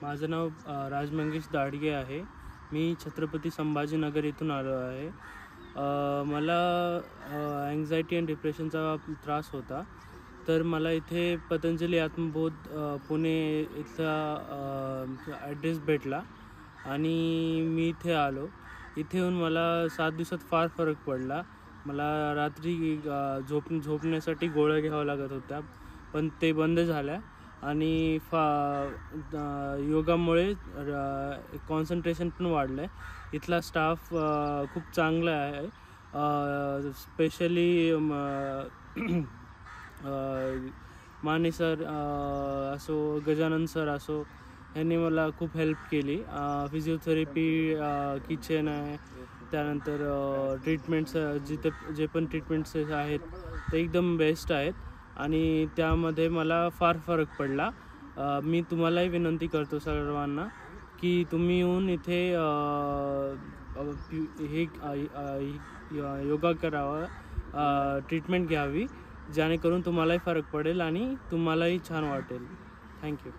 माझं नाव राज मंगेश दाडगे आहे. मी छत्रपती संभाजीनगर येथून आलो आहे. मला अँक्झायटी आणि डिप्रेशनचा त्रास होता. तर मला इथे पतंजली आत्मबोध पुणे इथला ॲड्रेस भेटला आणि मी इथे आलो. इथे येऊन मला 7 दिवसात फार फरक पडला. मला रात्री झोपण्यासाठी गोळ्या घ्याव्या लागत होत्या, पण ते बंद झाल्या आणि योगामुळे कॉन्सन्ट्रेशन पण वाढलं आहे. इथला स्टाफ खूप चांगला आहे. स्पेशली माने सर असो, गजानन सर असो, यांनी मला खूप हेल्प केली. फिजिओथेरपी किचन आहे, त्यानंतर ट्रीटमेंट्स जे पण ट्रीटमेंट्स आहेत ते एकदम बेस्ट आहेत आणि त्यामध्ये मला फार फरक पडला. मी तुम्हालाही विनंती करतो सर्वांना की तुम्ही येऊन इथे हे योगा करावा, ट्रीटमेंट घ्यावी, जेणेकरून तुम्हालाही फरक पडेल आणि तुम्हालाही छान वाटेल. थँक्यू.